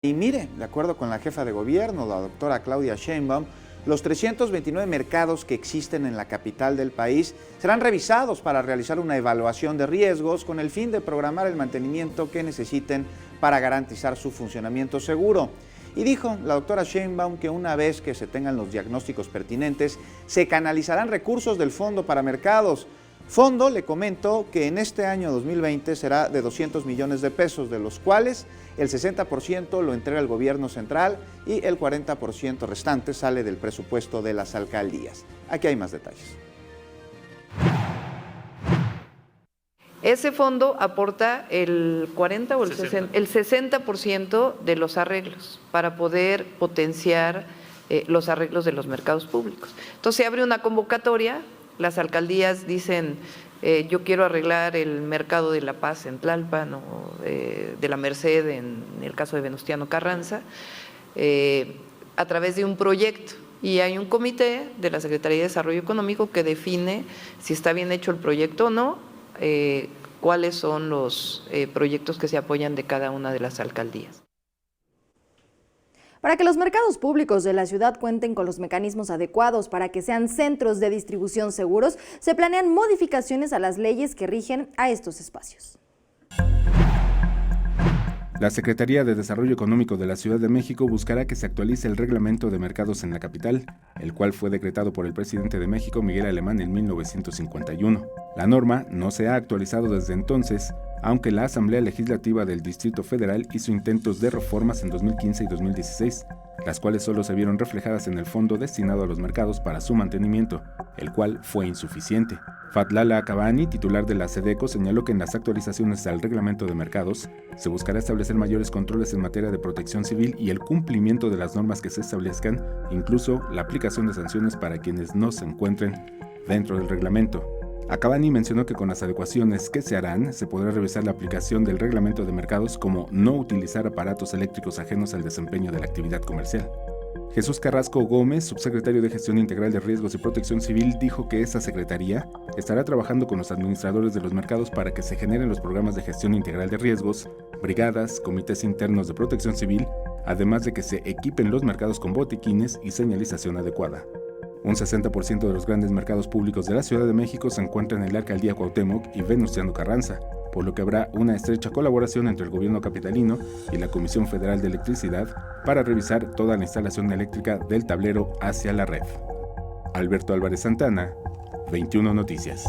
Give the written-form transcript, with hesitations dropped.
Y mire, de acuerdo con la jefa de gobierno, la doctora Claudia Sheinbaum, los 329 mercados que existen en la capital del país serán revisados para realizar una evaluación de riesgos con el fin de programar el mantenimiento que necesiten para garantizar su funcionamiento seguro. Y dijo la doctora Sheinbaum que una vez que se tengan los diagnósticos pertinentes, se canalizarán recursos del Fondo para Mercados. Fondo, le comento que en este año 2020 será de 200 millones de pesos, de los cuales el 60% lo entrega el gobierno central y el 40% restante sale del presupuesto de las alcaldías. Aquí hay más detalles. Ese fondo aporta el 40 o el 60% de los arreglos para poder potenciar los arreglos de los mercados públicos. Entonces se abre una convocatoria, las alcaldías dicen yo quiero arreglar el mercado de La Paz en Tlalpan o de la Merced en el caso de Venustiano Carranza, a través de un proyecto. Y hay un comité de la Secretaría de Desarrollo Económico que define si está bien hecho el proyecto o no, cuáles son los proyectos que se apoyan de cada una de las alcaldías. Para que los mercados públicos de la ciudad cuenten con los mecanismos adecuados para que sean centros de distribución seguros, se planean modificaciones a las leyes que rigen a estos espacios. La Secretaría de Desarrollo Económico de la Ciudad de México buscará que se actualice el reglamento de mercados en la capital, el cual fue decretado por el presidente de México, Miguel Alemán, en 1951. La norma no se ha actualizado desde entonces, aunque la Asamblea Legislativa del Distrito Federal hizo intentos de reformas en 2015 y 2016, las cuales solo se vieron reflejadas en el fondo destinado a los mercados para su mantenimiento, el cual fue insuficiente. Fatlala Cabani, titular de la SEDECO, señaló que en las actualizaciones al reglamento de mercados se buscará establecer mayores controles en materia de protección civil y el cumplimiento de las normas que se establezcan, incluso la aplicación de sanciones para quienes no se encuentren dentro del reglamento. Cabani mencionó que con las adecuaciones que se harán, se podrá revisar la aplicación del reglamento de mercados como no utilizar aparatos eléctricos ajenos al desempeño de la actividad comercial. Jesús Carrasco Gómez, subsecretario de Gestión Integral de Riesgos y Protección Civil, dijo que esa secretaría estará trabajando con los administradores de los mercados para que se generen los programas de gestión integral de riesgos, brigadas, comités internos de protección civil, además de que se equipen los mercados con botiquines y señalización adecuada. Un 60% de los grandes mercados públicos de la Ciudad de México se encuentran en la alcaldía Cuauhtémoc y Venustiano Carranza, por lo que habrá una estrecha colaboración entre el gobierno capitalino y la Comisión Federal de Electricidad para revisar toda la instalación eléctrica del tablero hacia la red. Alberto Álvarez Santana, 21 Noticias.